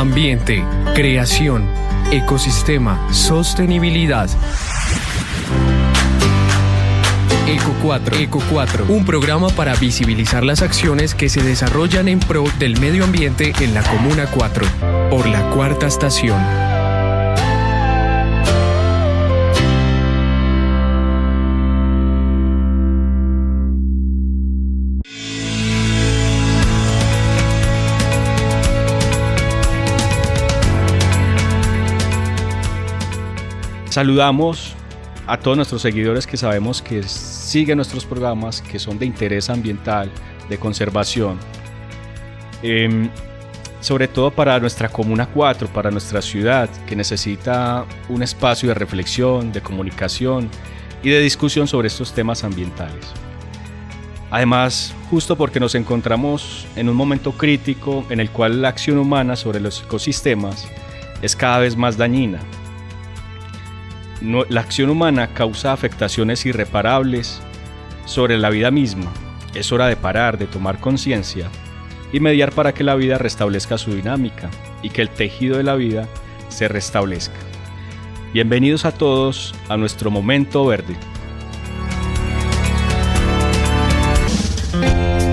ambiente, creación, ecosistema, sostenibilidad. Eco 4, un programa para visibilizar las acciones que se desarrollan en pro del medio ambiente en la Comuna 4, por la Cuarta Estación. Saludamos a todos nuestros seguidores que sabemos que siguen nuestros programas, que son de interés ambiental, de conservación, sobre todo para nuestra Comuna 4, para nuestra ciudad, que necesita un espacio de reflexión, de comunicación y de discusión sobre estos temas ambientales. Además, justo porque nos encontramos en un momento crítico en el cual la acción humana sobre los ecosistemas es cada vez más dañina. La acción humana causa afectaciones irreparables sobre la vida misma. Es hora de parar, de tomar conciencia y mediar para que la vida restablezca su dinámica y que el tejido de la vida se restablezca. Bienvenidos a todos a nuestro Momento Verde.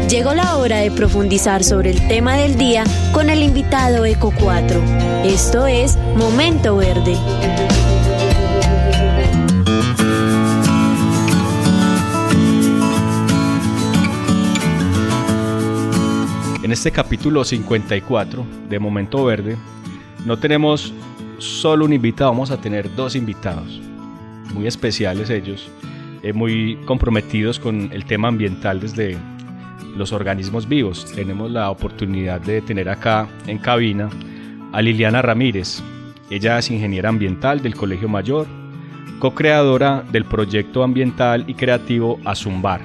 Llegó la hora de profundizar sobre el tema del día con el invitado Eco 4. Esto es Momento Verde. En este capítulo 54 de Momento Verde no tenemos solo un invitado, vamos a tener dos invitados muy especiales ellos, muy comprometidos con el tema ambiental desde los organismos vivos. Tenemos la oportunidad de tener acá en cabina a Liliana Ramírez. Ella es ingeniera ambiental del Colegio Mayor, co-creadora del proyecto ambiental y creativo Azumbar.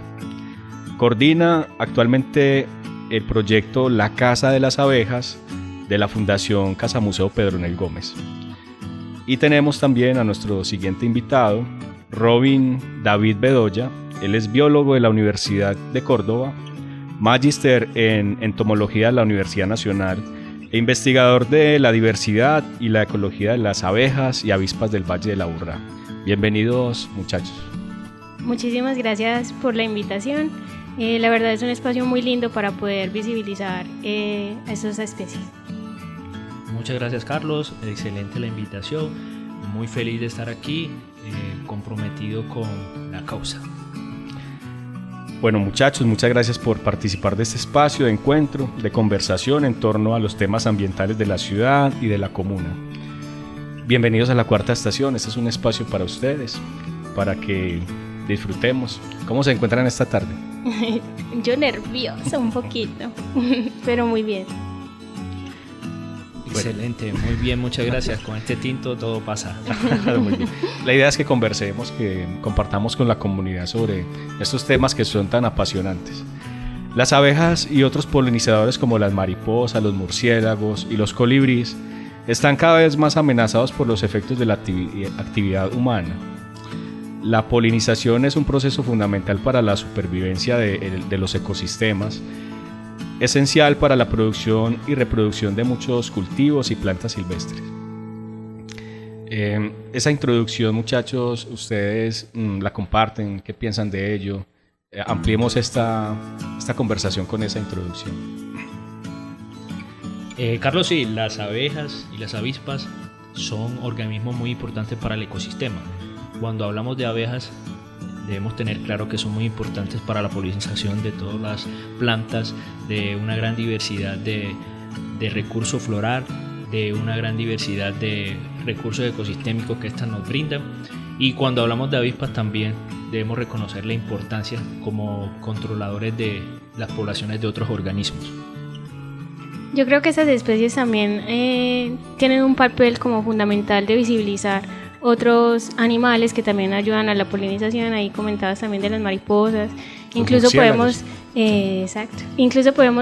Coordina actualmente el proyecto La Casa de las Abejas de la Fundación Casa Museo Pedronel Gómez. Y tenemos también a nuestro siguiente invitado, Robin David Bedoya. Él es biólogo de la Universidad de Córdoba, magíster en entomología de la Universidad Nacional e investigador de la diversidad y la ecología de las abejas y avispas del Valle de la Aburrá. Bienvenidos, muchachos. Muchísimas gracias por la invitación. La verdad es un espacio muy lindo para poder visibilizar estas especies. Muchas gracias, Carlos, excelente la invitación, muy feliz de estar aquí, comprometido con la causa. Bueno, muchachos, muchas gracias por participar de este espacio de encuentro, de conversación en torno a los temas ambientales de la ciudad y de la comuna. Bienvenidos a la Cuarta Estación. Este es un espacio para ustedes, para que disfrutemos. ¿Cómo se encuentran esta tarde? Yo nerviosa un poquito, pero muy bien. Excelente, muy bien, muchas gracias. Con este tinto todo pasa. Muy bien. La idea es que conversemos, que compartamos con la comunidad sobre estos temas que son tan apasionantes. Las abejas y otros polinizadores como las mariposas, los murciélagos y los colibríes están cada vez más amenazados por los efectos de la actividad humana. La polinización es un proceso fundamental para la supervivencia de los ecosistemas, esencial para la producción y reproducción de muchos cultivos y plantas silvestres. Esa introducción, muchachos, ustedes la comparten, ¿qué piensan de ello? Ampliemos esta conversación con esa introducción. Carlos, sí, las abejas y las avispas son organismos muy importantes para el ecosistema. Cuando hablamos de abejas, debemos tener claro que son muy importantes para la polinización de todas las plantas, de una gran diversidad de recurso floral, de una gran diversidad de recursos ecosistémicos que éstas nos brindan. Y cuando hablamos de avispas también debemos reconocer la importancia como controladores de las poblaciones de otros organismos. Yo creo que estas especies también tienen un papel como fundamental de visibilizar otros animales que también ayudan a la polinización. Ahí comentabas también de las mariposas. Incluso podemos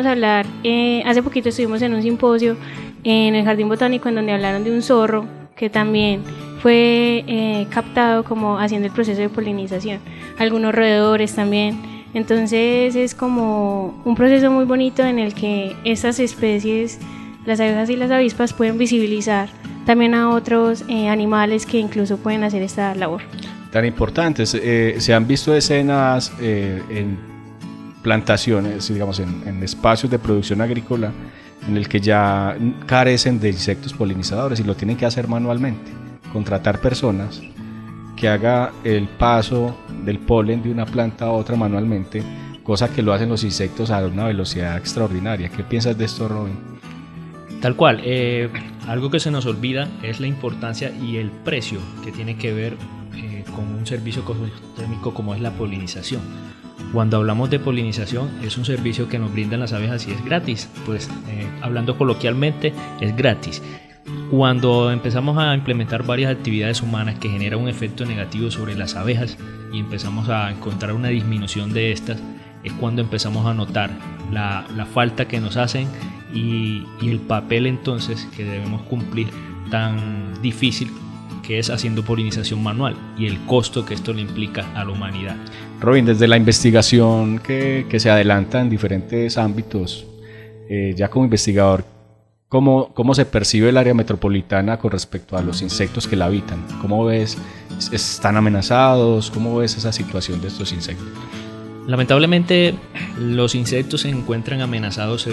hablar, hace poquito estuvimos en un simposio en el Jardín Botánico en donde hablaron de un zorro que también fue captado como haciendo el proceso de polinización, algunos roedores también. Entonces es como un proceso muy bonito en el que estas especies las abejas y las avispas pueden visibilizar también a otros animales que incluso pueden hacer esta labor. Tan importantes, se han visto escenas en plantaciones, digamos en espacios de producción agrícola en el que ya carecen de insectos polinizadores y lo tienen que hacer manualmente, contratar personas que haga el paso del polen de una planta a otra manualmente, cosa que lo hacen los insectos a una velocidad extraordinaria. ¿Qué piensas de esto, Robin? Tal cual, algo que se nos olvida es la importancia y el precio que tiene que ver con un servicio ecosistémico como es la polinización. Cuando hablamos de polinización, es un servicio que nos brindan las abejas y es gratis, pues hablando coloquialmente es gratis. Cuando empezamos a implementar varias actividades humanas que generan un efecto negativo sobre las abejas y empezamos a encontrar una disminución de estas, es cuando empezamos a notar la falta que nos hacen y el papel entonces que debemos cumplir tan difícil que es haciendo polinización manual y el costo que esto le implica a la humanidad. Robin, desde la investigación que se adelanta en diferentes ámbitos, ya como investigador, ¿cómo se percibe el área metropolitana con respecto a los insectos que la habitan? ¿Cómo ves? ¿Están amenazados? ¿Cómo ves esa situación de estos insectos? Lamentablemente los insectos se encuentran amenazados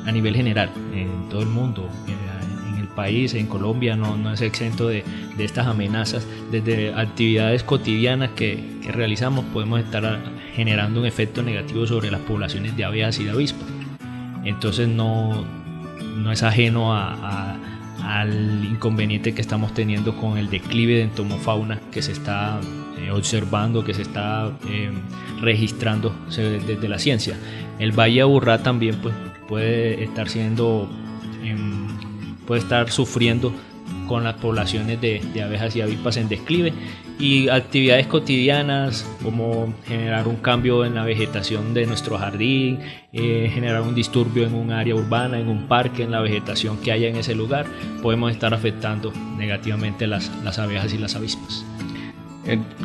a nivel general en todo el mundo. En el país, en Colombia, no es exento de estas amenazas. Desde actividades cotidianas que realizamos podemos estar generando un efecto negativo sobre las poblaciones de abejas y de avispas. Entonces no es ajeno al inconveniente que estamos teniendo con el declive de entomofauna que se está observando, que se está registrando desde la ciencia. El Valle de Aburrá también pues, puede estar sufriendo con las poblaciones de abejas y avispas en declive, y actividades cotidianas como generar un cambio en la vegetación de nuestro jardín, generar un disturbio en un área urbana, en un parque, en la vegetación que haya en ese lugar, podemos estar afectando negativamente las abejas y las avispas.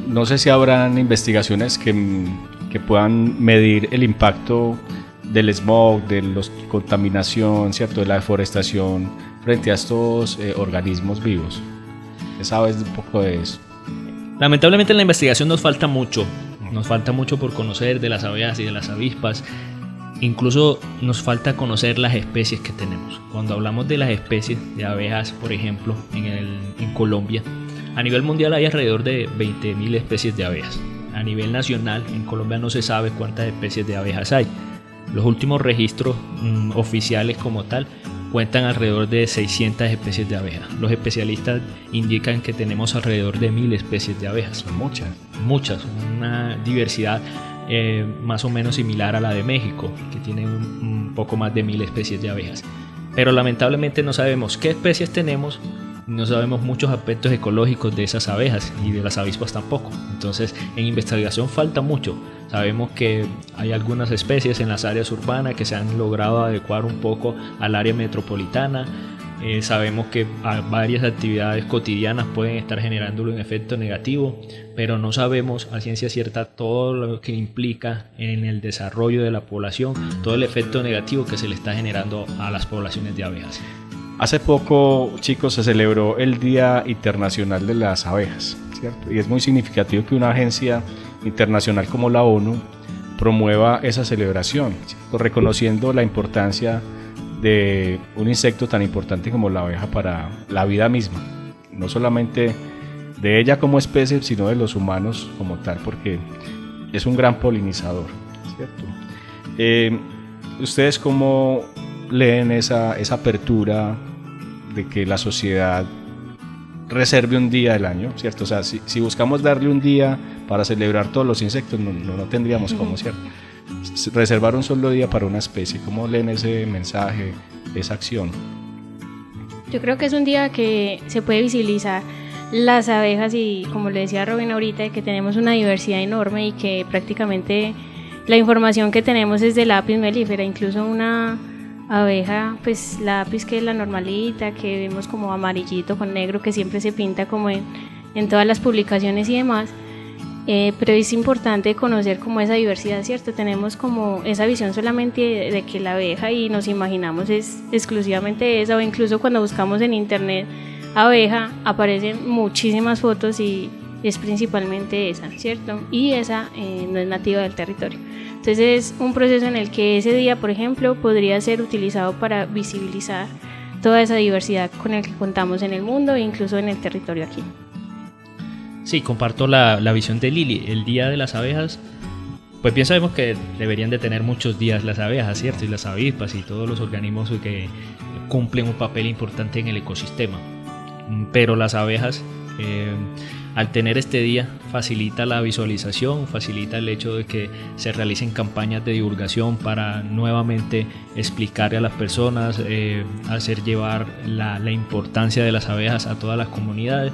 No sé si habrán investigaciones que puedan medir el impacto del smog, de la contaminación, ¿cierto?, de la deforestación frente a estos organismos vivos. ¿Sabes un poco de eso? Lamentablemente en la investigación nos falta mucho por conocer de las abejas y de las avispas. Incluso nos falta conocer las especies que tenemos. Cuando hablamos de las especies de abejas, por ejemplo, en Colombia, a nivel mundial hay alrededor de 20.000 especies de abejas. A nivel nacional, en Colombia no se sabe cuántas especies de abejas hay. Los últimos registros oficiales como tal cuentan alrededor de 600 especies de abejas. Los especialistas indican que tenemos alrededor de 1.000 especies de abejas. Son muchas. Una diversidad más o menos similar a la de México, que tiene un poco más de 1.000 especies de abejas. Pero lamentablemente no sabemos qué especies tenemos, no sabemos muchos aspectos ecológicos de esas abejas y de las avispas tampoco. Entonces en investigación falta mucho. Sabemos que hay algunas especies en las áreas urbanas que se han logrado adecuar un poco al área metropolitana. Sabemos que varias actividades cotidianas pueden estar generando un efecto negativo, pero no sabemos a ciencia cierta todo lo que implica en el desarrollo de la población, todo el efecto negativo que se le está generando a las poblaciones de abejas. Hace poco, chicos, se celebró el Día Internacional de las Abejas, ¿cierto? Y es muy significativo que una agencia internacional como la ONU promueva esa celebración, ¿cierto?, reconociendo la importancia de un insecto tan importante como la abeja para la vida misma, no solamente de ella como especie, sino de los humanos como tal, porque es un gran polinizador, ¿cierto? ¿Ustedes cómo leen esa apertura de que la sociedad reserve un día del año, ¿cierto? O sea, si buscamos darle un día para celebrar todos los insectos, no tendríamos cómo, ¿cierto? Reservar un solo día para una especie. ¿Cómo leen ese mensaje, esa acción? Yo creo que es un día que se puede visibilizar las abejas y, como le decía Robin ahorita, que tenemos una diversidad enorme y que prácticamente la información que tenemos es de la Apis mellifera. Incluso una abeja, pues la Apis, que es la normalita, que vemos como amarillito con negro, que siempre se pinta como en todas las publicaciones y demás, pero es importante conocer como esa diversidad, ¿cierto? Tenemos como esa visión solamente de que la abeja y nos imaginamos es exclusivamente esa, o incluso cuando buscamos en internet abeja aparecen muchísimas fotos y es principalmente esa, ¿cierto? Y esa no es nativa del territorio. Entonces es un proceso en el que ese día, por ejemplo, podría ser utilizado para visibilizar toda esa diversidad con la que contamos en el mundo e incluso en el territorio aquí. Sí, comparto la visión de Lili. El Día de las Abejas, pues bien sabemos que deberían de tener muchos días las abejas, ¿cierto? Y las avispas y todos los organismos que cumplen un papel importante en el ecosistema. Pero las abejas, al tener este día, facilita la visualización, facilita el hecho de que se realicen campañas de divulgación para nuevamente explicarle a las personas, hacer llevar la importancia de las abejas a todas las comunidades.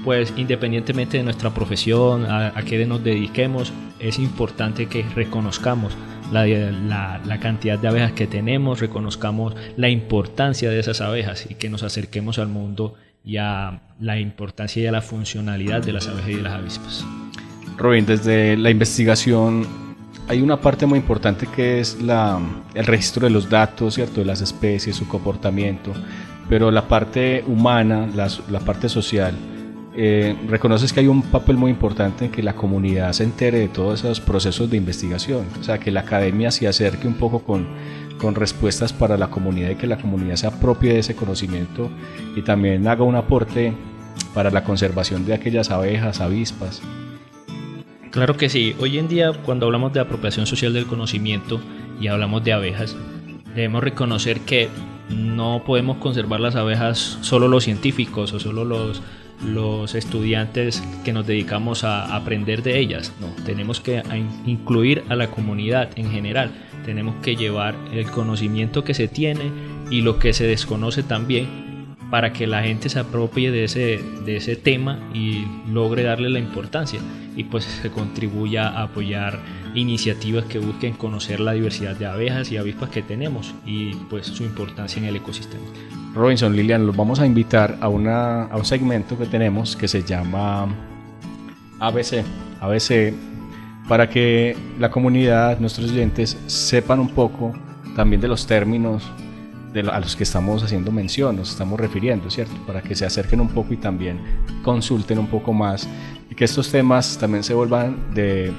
Pues independientemente de nuestra profesión, a qué nos dediquemos, es importante que reconozcamos la cantidad de abejas que tenemos, reconozcamos la importancia de esas abejas y que nos acerquemos al mundo y a la importancia y a la funcionalidad de las abejas y de las avispas. Robin, desde la investigación hay una parte muy importante que es el registro de los datos, ¿cierto? De las especies, su comportamiento, pero la parte humana, la parte social, reconoces que hay un papel muy importante en que la comunidad se entere de todos esos procesos de investigación, o sea, que la academia se acerque un poco con respuestas para la comunidad y que la comunidad se apropie de ese conocimiento y también haga un aporte para la conservación de aquellas abejas, avispas. Claro que sí. Hoy en día, cuando hablamos de apropiación social del conocimiento y hablamos de abejas, debemos reconocer que no podemos conservar las abejas solo los científicos o solo los estudiantes que nos dedicamos a aprender de ellas. No, tenemos que incluir a la comunidad en general. Tenemos que llevar el conocimiento que se tiene y lo que se desconoce también para que la gente se apropie de ese tema y logre darle la importancia y pues se contribuya a apoyar iniciativas que busquen conocer la diversidad de abejas y avispas que tenemos y pues su importancia en el ecosistema. Robinson, Lilian, los vamos a invitar a un segmento que tenemos que se llama ABC, para que la comunidad, nuestros oyentes, sepan un poco también de los términos a los que estamos haciendo mención, nos estamos refiriendo, ¿cierto? Para que se acerquen un poco y también consulten un poco más y que estos temas también se vuelvan de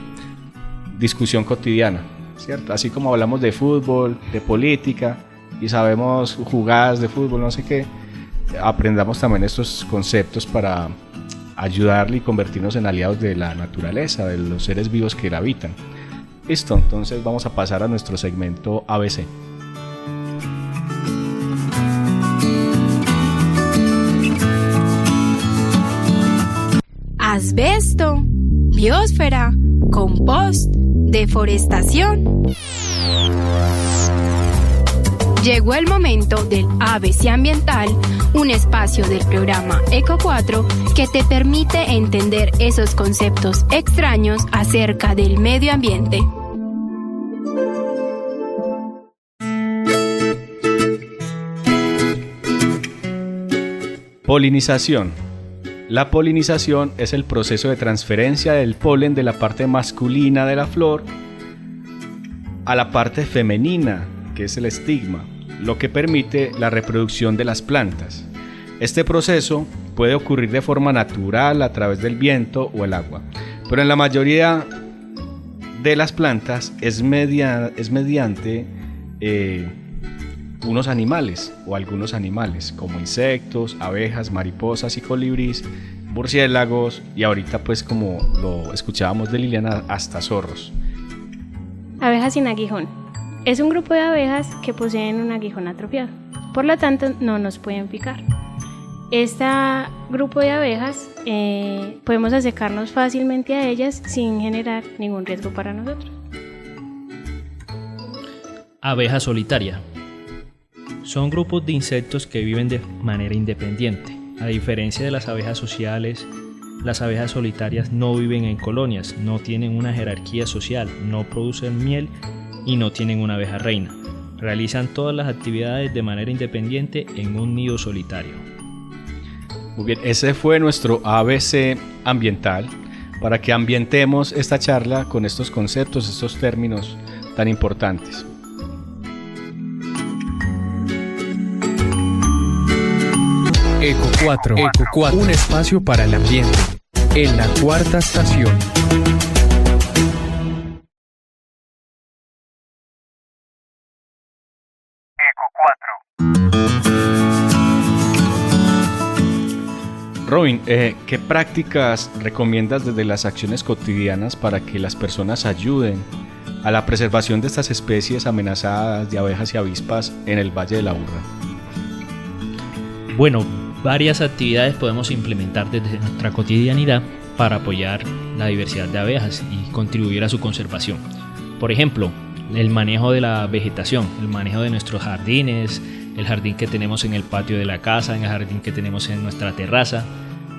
discusión cotidiana, ¿cierto? Así como hablamos de fútbol, de política y sabemos jugadas de fútbol, no sé qué, aprendamos también estos conceptos para ayudarle y convertirnos en aliados de la naturaleza, de los seres vivos que la habitan. Listo, entonces vamos a pasar a nuestro segmento ABC. Asbesto, biosfera, compost, deforestación. Llegó el momento del ABC Ambiental, un espacio del programa Eco 4 que te permite entender esos conceptos extraños acerca del medio ambiente. Polinización. La polinización es el proceso de transferencia del polen de la parte masculina de la flor a la parte femenina, que es el estigma, lo que permite la reproducción de las plantas. Este proceso puede ocurrir de forma natural a través del viento o el agua, pero en la mayoría de las plantas es mediante unos animales o algunos animales como insectos, abejas, mariposas y colibríes, murciélagos y ahorita pues como lo escuchábamos de Liliana, hasta zorros. Abejas sin aguijón. Es un grupo de abejas que poseen un aguijón atrofiado, por lo tanto no nos pueden picar. Este grupo de abejas podemos acercarnos fácilmente a ellas sin generar ningún riesgo para nosotros. Abeja solitaria. Son grupos de insectos que viven de manera independiente. A diferencia de las abejas sociales, las abejas solitarias no viven en colonias, no tienen una jerarquía social, no producen miel y no tienen una abeja reina. Realizan todas las actividades de manera independiente en un nido solitario. Muy bien, ese fue nuestro ABC ambiental. para que ambientemos esta charla con estos conceptos, estos términos tan importantes. Eco 4, un espacio para el ambiente, en la cuarta estación. Robin, ¿qué prácticas recomiendas desde las acciones cotidianas para que las personas ayuden a la preservación de estas especies amenazadas de abejas y avispas en el Valle de la Urra? Bueno, varias actividades podemos implementar desde nuestra cotidianidad para apoyar la diversidad de abejas y contribuir a su conservación. Por ejemplo, el manejo de la vegetación, el manejo de nuestros jardines, el jardín que tenemos en el patio de la casa, en el jardín que tenemos en nuestra terraza.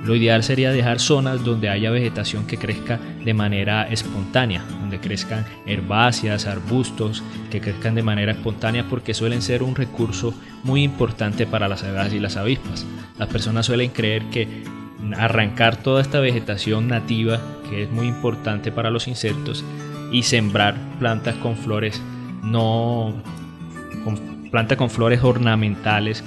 Lo ideal sería dejar zonas donde haya vegetación que crezca de manera espontánea, donde crezcan herbáceas, arbustos, que crezcan de manera espontánea porque suelen ser un recurso muy importante para las abejas y las avispas. Las personas suelen creer que arrancar toda esta vegetación nativa, que es muy importante para los insectos, y sembrar plantas con flores plantas con flores ornamentales,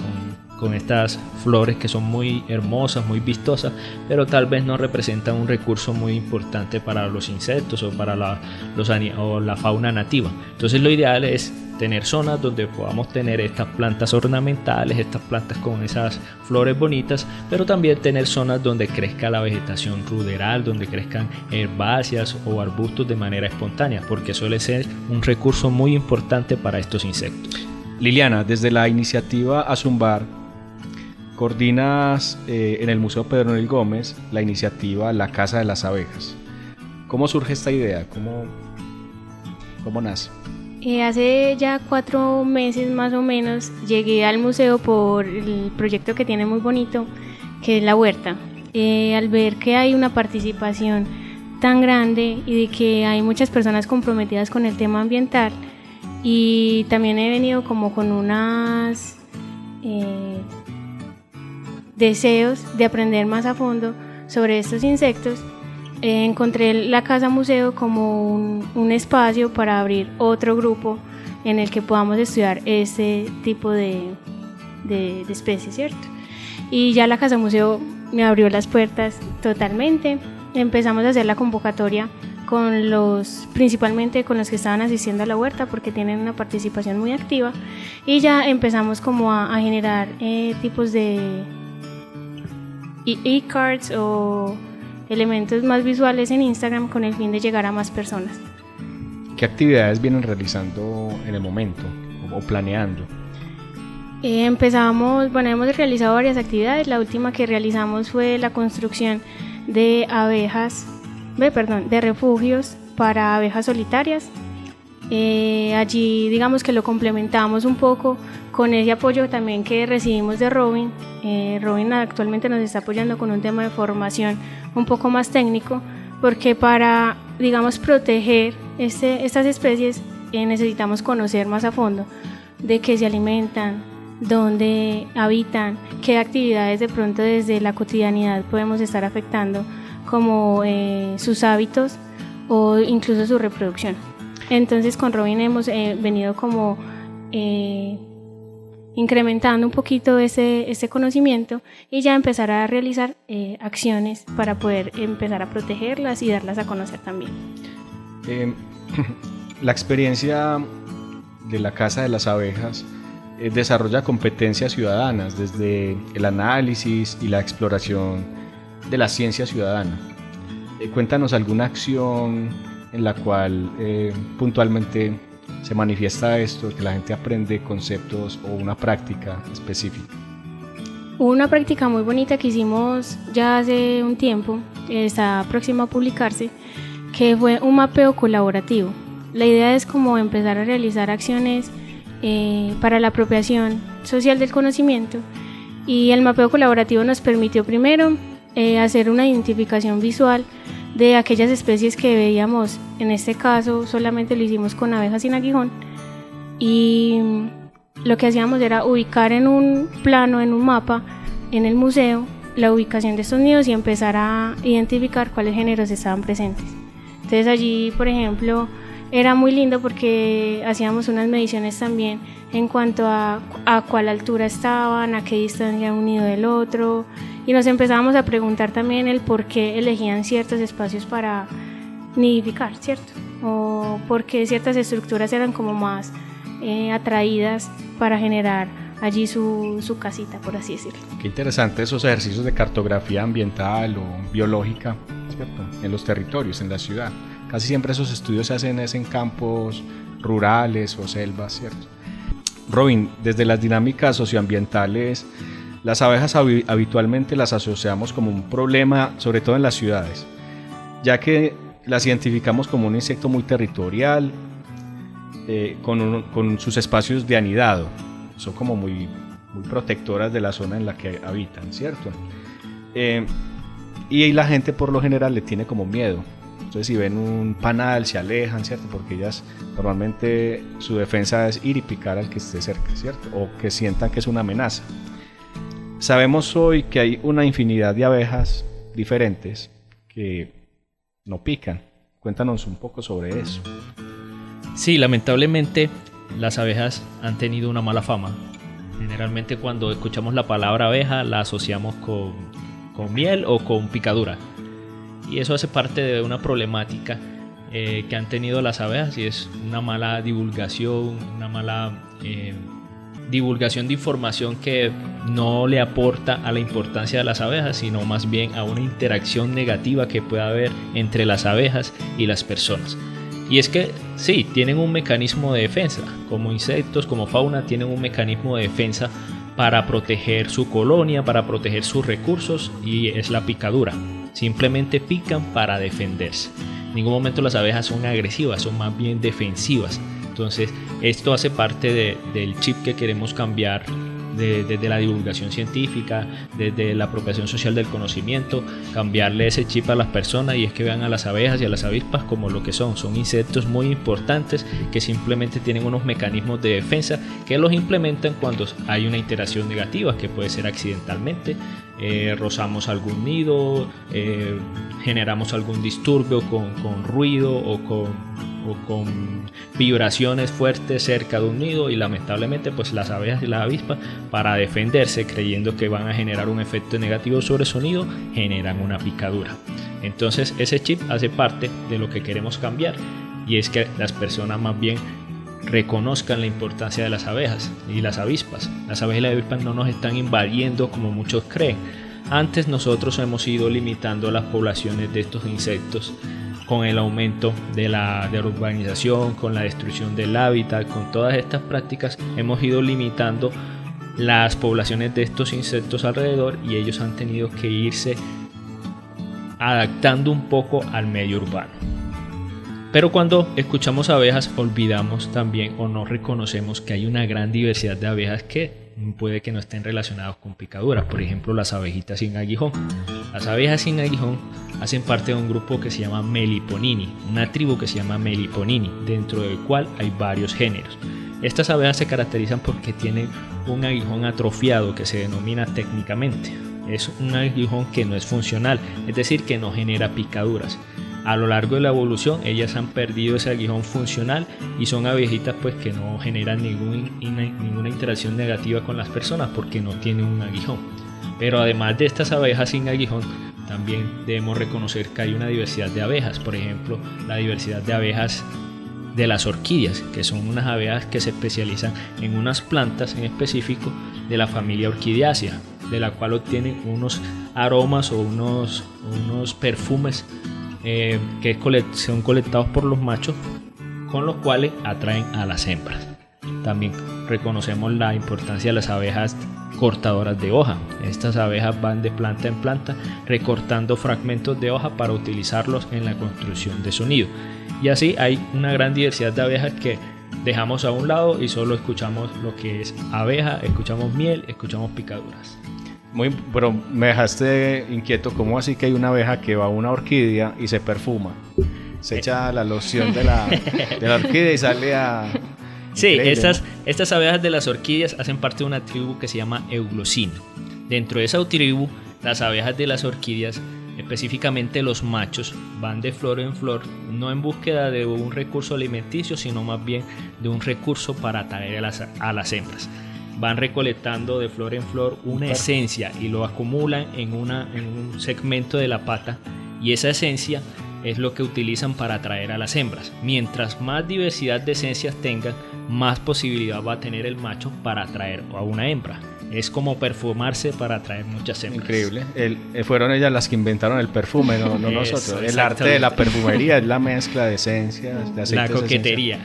con estas flores que son muy hermosas, muy vistosas, pero tal vez no representan un recurso muy importante para los insectos o para la fauna nativa. Entonces lo ideal es tener zonas donde podamos tener estas plantas ornamentales, estas plantas con esas flores bonitas, pero también tener zonas donde crezca la vegetación ruderal, donde crezcan herbáceas o arbustos de manera espontánea, porque suele ser un recurso muy importante para estos insectos. Liliana, desde la iniciativa Azumbar, coordinas en el Museo Pedro Noriel Gómez la iniciativa La Casa de las Abejas. ¿Cómo surge esta idea? ¿Cómo nace? Hace ya 4 meses más o menos llegué al museo por el proyecto que tiene muy bonito, que es la huerta. Al ver que hay una participación tan grande y de que hay muchas personas comprometidas con el tema ambiental, y también he venido como con unas deseos de aprender más a fondo sobre estos insectos, encontré la Casa Museo como un espacio para abrir otro grupo en el que podamos estudiar este tipo de especies, ¿cierto? Y ya la Casa Museo me abrió las puertas totalmente. Empezamos a hacer la convocatoria principalmente con los que estaban asistiendo a la huerta, porque tienen una participación muy activa, y ya empezamos como a generar tipos de e-cards o elementos más visuales en Instagram con el fin de llegar a más personas. ¿Qué actividades vienen realizando en el momento o planeando? Hemos realizado varias actividades. La última que realizamos fue la construcción de refugios para abejas solitarias. Allí digamos que lo complementamos un poco con ese apoyo también que recibimos de Robin. Robin actualmente nos está apoyando con un tema de formación un poco más técnico, porque para, proteger estas especies necesitamos conocer más a fondo de qué se alimentan, dónde habitan, qué actividades de pronto desde la cotidianidad podemos estar afectando, como sus hábitos o incluso su reproducción. Entonces con Robin hemos venido como incrementando un poquito ese conocimiento y ya empezar a realizar acciones para poder empezar a protegerlas y darlas a conocer también. La experiencia de la Casa de las Abejas desarrolla competencias ciudadanas desde el análisis y la exploración de la ciencia ciudadana. Cuéntanos alguna acción en la cual puntualmente se manifiesta esto, que la gente aprende conceptos o una práctica específica. Una práctica muy bonita que hicimos ya hace un tiempo, está próxima a publicarse, que fue un mapeo colaborativo. La idea es como empezar a realizar acciones para la apropiación social del conocimiento, y el mapeo colaborativo nos permitió primero hacer una identificación visual de aquellas especies que veíamos. En este caso solamente lo hicimos con abejas sin aguijón, y lo que hacíamos era ubicar en un plano, en un mapa, en el museo, la ubicación de estos nidos y empezar a identificar cuáles géneros estaban presentes. Entonces allí, por ejemplo, era muy lindo porque hacíamos unas mediciones también en cuanto a cuál altura estaban, a qué distancia un nido del otro, y nos empezábamos a preguntar también el por qué elegían ciertos espacios para nidificar, ¿cierto? O por qué ciertas estructuras eran como más atraídas para generar allí su casita, por así decirlo. Qué interesante esos ejercicios de cartografía ambiental o biológica, ¿cierto? En los territorios, en la ciudad. Casi siempre esos estudios se hacen en campos rurales o selvas, ¿cierto? Robin, desde las dinámicas socioambientales, las abejas habitualmente las asociamos como un problema, sobre todo en las ciudades, ya que las identificamos como un insecto muy territorial, con sus espacios de anidado. Son como muy protectoras de la zona en la que habitan, ¿cierto? Y la gente por lo general le tiene como miedo. Entonces si ven un panal se alejan, ¿cierto? Porque ellas normalmente su defensa es ir y picar al que esté cerca, ¿cierto? O que sientan que es una amenaza. Sabemos hoy que hay una infinidad de abejas diferentes que no pican. Cuéntanos un poco sobre eso. Sí, lamentablemente las abejas han tenido una mala fama. Generalmente cuando escuchamos la palabra abeja la asociamos con miel o con picadura. Y eso hace parte de una problemática que han tenido las abejas, y es una mala divulgación, una mala divulgación de información que no le aporta a la importancia de las abejas, sino más bien a una interacción negativa que pueda haber entre las abejas y las personas. Y es que sí, tienen un mecanismo de defensa, como insectos, como fauna, tienen un mecanismo de defensa para proteger su colonia, para proteger sus recursos, y es la picadura. Simplemente pican para defenderse. En ningún momento las abejas son agresivas, son más bien defensivas. Entonces esto hace parte del chip que queremos cambiar desde la divulgación científica, desde la apropiación social del conocimiento, cambiarle ese chip a las personas, y es que vean a las abejas y a las avispas como lo que son insectos muy importantes que simplemente tienen unos mecanismos de defensa que los implementan cuando hay una interacción negativa, que puede ser accidentalmente, rozamos algún nido, generamos algún disturbio con ruido o con vibraciones fuertes cerca de un nido, y lamentablemente pues las abejas y las avispas, para defenderse creyendo que van a generar un efecto negativo sobre su nido, generan una picadura. Entonces ese chip hace parte de lo que queremos cambiar, y es que las personas más bien reconozcan la importancia de las abejas y las avispas. Las abejas y las avispas no nos están invadiendo como muchos creen. Antes nosotros hemos ido limitando las poblaciones de estos insectos con el aumento de la urbanización, con la destrucción del hábitat, con todas estas prácticas hemos ido limitando las poblaciones de estos insectos alrededor, y ellos han tenido que irse adaptando un poco al medio urbano. Pero cuando escuchamos abejas olvidamos también o no reconocemos que hay una gran diversidad de abejas que puede que no estén relacionadas con picaduras. Por ejemplo, las abejitas sin aguijón. Las abejas sin aguijón hacen parte de un grupo que se llama Meliponini, una tribu que se llama Meliponini, dentro del cual hay varios géneros. Estas abejas se caracterizan porque tienen un aguijón atrofiado, que se denomina técnicamente. Es un aguijón que no es funcional, es decir, que no genera picaduras. A lo largo de la evolución ellas han perdido ese aguijón funcional y son abejitas pues que no generan ninguna interacción negativa con las personas porque no tienen un aguijón. Pero además de estas abejas sin aguijón, también debemos reconocer que hay una diversidad de abejas. Por ejemplo, la diversidad de abejas de las orquídeas, que son unas abejas que se especializan en unas plantas en específico de la familia Orchidaceae, de la cual obtienen unos aromas o unos perfumes que son colectados por los machos, con los cuales atraen a las hembras. También reconocemos la importancia de las abejas cortadoras de hoja. Estas abejas van de planta en planta recortando fragmentos de hoja para utilizarlos en la construcción de su nido. Y así hay una gran diversidad de abejas que dejamos a un lado y solo escuchamos lo que es abeja, escuchamos miel, escuchamos picaduras. Pero me dejaste inquieto. ¿Cómo así que hay una abeja que va a una orquídea y se perfuma? Se echa la loción de la orquídea y sale a... Sí, estas abejas de las orquídeas hacen parte de una tribu que se llama Euglosina. Dentro de esa tribu las abejas de las orquídeas, específicamente los machos, van de flor en flor, no en búsqueda de un recurso alimenticio, sino más bien de un recurso para atraer a las hembras. Van recolectando de flor en flor una esencia y lo acumulan en un segmento de la pata, y esa esencia es lo que utilizan para atraer a las hembras. Mientras más diversidad de esencias tengan, más posibilidad va a tener el macho para atraer a una hembra. Es como perfumarse para atraer muchas hembras. Increíble. Fueron ellas las que inventaron el perfume, no nosotros. El arte de la perfumería es la mezcla de esencias, de aceites. La coquetería.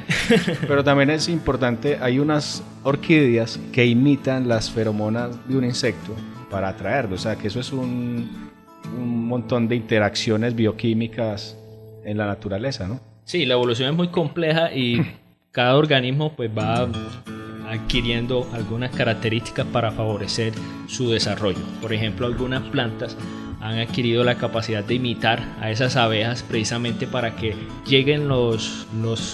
Pero también es importante, hay unas orquídeas que imitan las feromonas de un insecto para atraerlo. O sea, que eso es un montón de interacciones bioquímicas en la naturaleza, ¿no? Sí, la evolución es muy compleja y cada organismo pues va adquiriendo algunas características para favorecer su desarrollo. Por ejemplo, algunas plantas han adquirido la capacidad de imitar a esas abejas precisamente para que lleguen los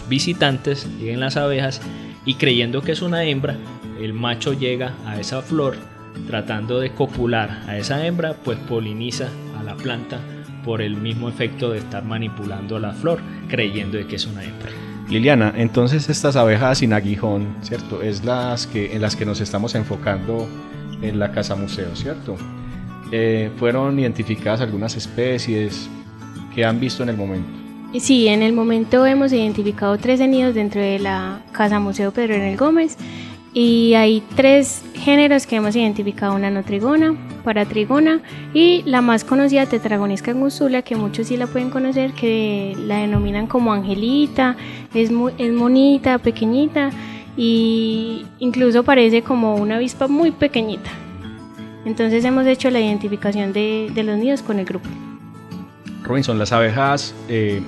visitantes, lleguen las abejas, y creyendo que es una hembra, el macho llega a esa flor tratando de copular a esa hembra, pues poliniza a la planta por el mismo efecto de estar manipulando la flor, creyendo de que es una hembra. Liliana, entonces estas abejas sin aguijón, ¿cierto? Es en las que nos estamos enfocando en la Casa Museo, ¿cierto? ¿Fueron identificadas algunas especies que han visto en el momento? Sí, en el momento hemos identificado 13 nidos dentro de la Casa Museo Pedro Enel Gómez, y hay 3 géneros que hemos identificado: una notrigona, paratrigona y la más conocida, Tetragonis cangusula, que muchos sí la pueden conocer, que la denominan como angelita. Es monita, pequeñita, y incluso parece como una avispa muy pequeñita. Entonces hemos hecho la identificación de los nidos con el grupo. Robinson, las abejas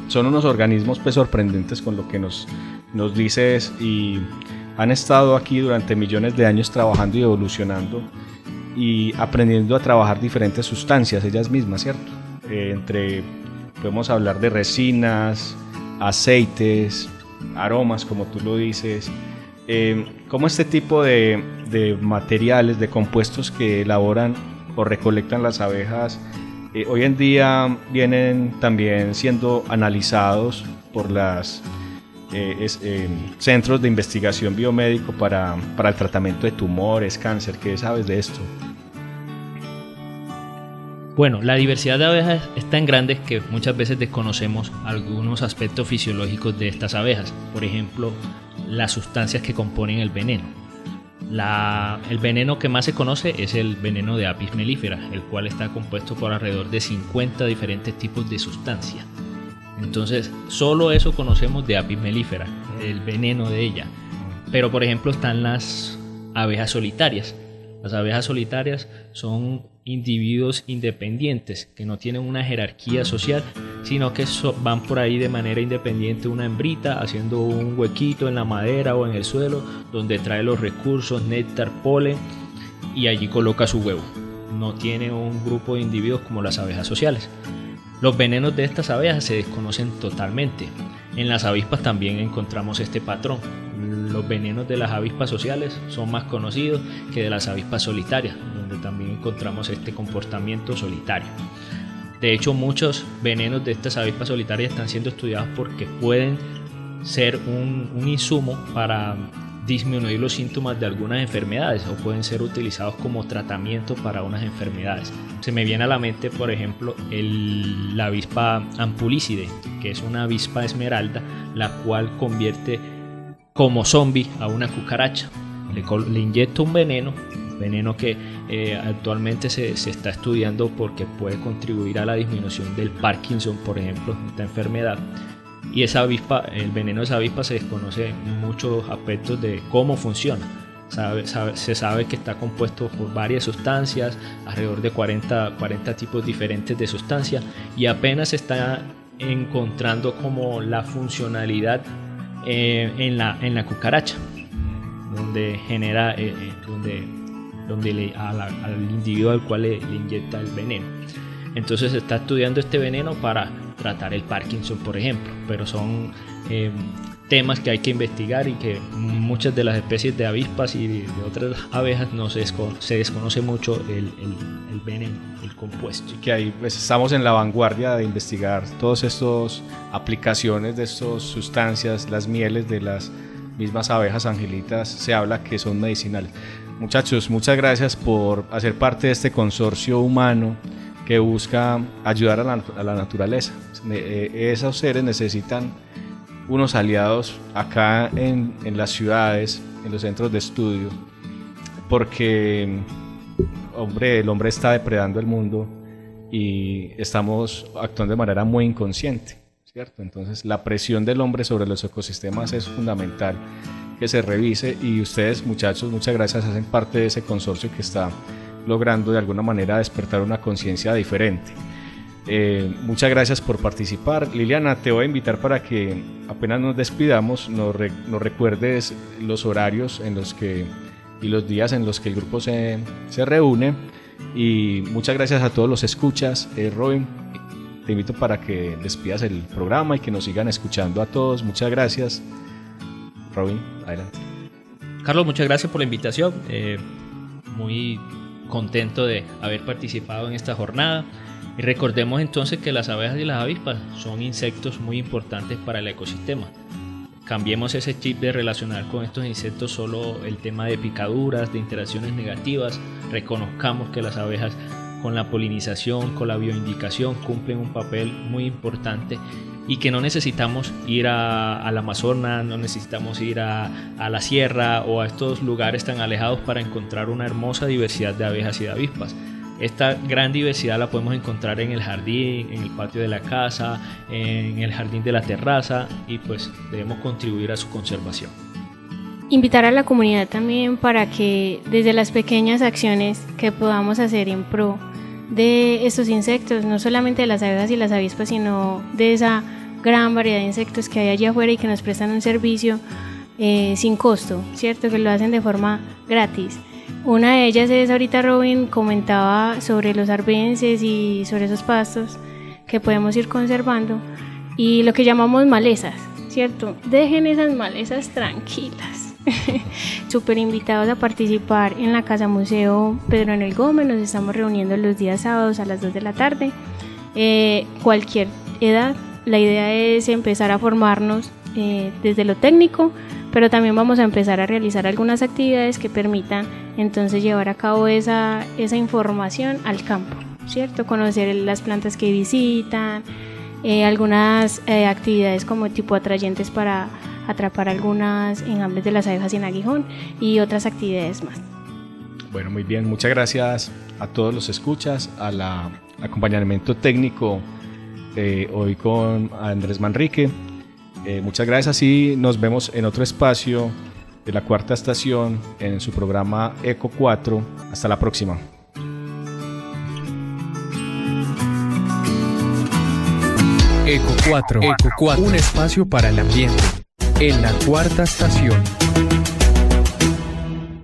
son unos organismos pues sorprendentes con lo que nos dices, y han estado aquí durante millones de años trabajando y evolucionando y aprendiendo a trabajar diferentes sustancias ellas mismas, ¿cierto? Podemos hablar de resinas, aceites, aromas, como tú lo dices. ¿Cómo este tipo de materiales, de compuestos que elaboran o recolectan las abejas, hoy en día vienen también siendo analizados por las centros de investigación biomédico para el tratamiento de tumores, cáncer? ¿Qué sabes de esto? Bueno, la diversidad de abejas es tan grande que muchas veces desconocemos algunos aspectos fisiológicos de estas abejas. Por ejemplo, las sustancias que componen el veneno. El veneno que más se conoce es el veneno de Apis mellifera, el cual está compuesto por alrededor de 50 diferentes tipos de sustancias. Entonces, solo eso conocemos de Apis mellifera, el veneno de ella. Pero, por ejemplo, están las abejas solitarias. Las abejas solitarias son individuos independientes que no tienen una jerarquía social, sino que van por ahí de manera independiente, una hembrita haciendo un huequito en la madera o en el suelo donde trae los recursos, néctar, polen, y allí coloca su huevo. No tiene un grupo de individuos como las abejas sociales. Los venenos de estas abejas se desconocen totalmente. En las avispas también encontramos este patrón. Los venenos de las avispas sociales son más conocidos que de las avispas solitarias, donde también encontramos este comportamiento solitario. De hecho, muchos venenos de estas avispas solitarias están siendo estudiados porque pueden ser un insumo para disminuir los síntomas de algunas enfermedades, o pueden ser utilizados como tratamiento para unas enfermedades. Se me viene a la mente, por ejemplo, la avispa Ampulicidae, que es una avispa esmeralda, la cual convierte como zombie a una cucaracha. Le inyecta un veneno que actualmente se está estudiando porque puede contribuir a la disminución del Parkinson, por ejemplo, esta enfermedad. Y esa avispa, el veneno de esa avispa, se desconoce muchos aspectos de cómo funciona. Se sabe que está compuesto por varias sustancias, alrededor de 40 tipos diferentes de sustancias, y apenas se está encontrando como la funcionalidad en la cucaracha, donde genera al individuo al cual le inyecta el veneno. Entonces se está estudiando este veneno para tratar el Parkinson, por ejemplo, pero son temas que hay que investigar y que muchas de las especies de avispas y de otras abejas se desconoce mucho el veneno, el compuesto. Y que ahí pues, estamos en la vanguardia de investigar todas estas aplicaciones de estas sustancias, las mieles de las mismas abejas angelitas, se habla que son medicinales. Muchachos, muchas gracias por hacer parte de este consorcio humano que busca ayudar a la naturaleza. Esos seres necesitan unos aliados acá en las ciudades, en los centros de estudio, porque el hombre está depredando el mundo y estamos actuando de manera muy inconsciente, ¿cierto? Entonces la presión del hombre sobre los ecosistemas es fundamental que se revise, y ustedes, muchachos, muchas gracias, hacen parte de ese consorcio que está logrando de alguna manera despertar una conciencia diferente. Muchas gracias por participar. Liliana, te voy a invitar para que apenas nos despidamos nos recuerdes los horarios y los días en los que el grupo se reúne, y muchas gracias a todos los escuchas. Robin, te invito para que despidas el programa y que nos sigan escuchando a todos. Muchas gracias. Robin, adelante. Carlos, muchas gracias por la invitación. Muy contento de haber participado en esta jornada. Y recordemos entonces que las abejas y las avispas son insectos muy importantes para el ecosistema. Cambiemos ese chip de relacionar con estos insectos solo el tema de picaduras, de interacciones negativas. Reconozcamos que las abejas, con la polinización, con la bioindicación, cumplen un papel muy importante, y que no necesitamos ir al Amazonas, no necesitamos ir a la sierra o a estos lugares tan alejados para encontrar una hermosa diversidad de abejas y de avispas. Esta gran diversidad la podemos encontrar en el jardín, en el patio de la casa, en el jardín de la terraza, y pues debemos contribuir a su conservación. Invitar a la comunidad también para que desde las pequeñas acciones que podamos hacer en pro de estos insectos, no solamente de las abejas y las avispas, sino de esa gran variedad de insectos que hay allá afuera y que nos prestan un servicio sin costo, ¿cierto? Que lo hacen de forma gratis. Una de ellas es, ahorita Robin comentaba sobre los arbences y sobre esos pastos que podemos ir conservando, y lo que llamamos malezas, ¿cierto? Dejen esas malezas tranquilas. Súper invitados a participar en la Casa Museo Pedro Enel Gómez. Nos estamos reuniendo los días sábados a las 2 de la tarde. Cualquier edad, la idea es empezar a formarnos desde lo técnico, pero también vamos a empezar a realizar algunas actividades que permitan entonces llevar a cabo esa información al campo, ¿cierto? Conocer las plantas que visitan, algunas actividades como tipo atrayentes para atrapar algunas enjambres de las abejas en aguijón, y otras actividades más. Bueno, muy bien, muchas gracias a todos los escuchas, al acompañamiento técnico hoy con Andrés Manrique. Muchas gracias, y nos vemos en otro espacio de la Cuarta Estación en su programa Eco 4. Hasta la próxima. Eco 4, un espacio para el ambiente en la Cuarta Estación.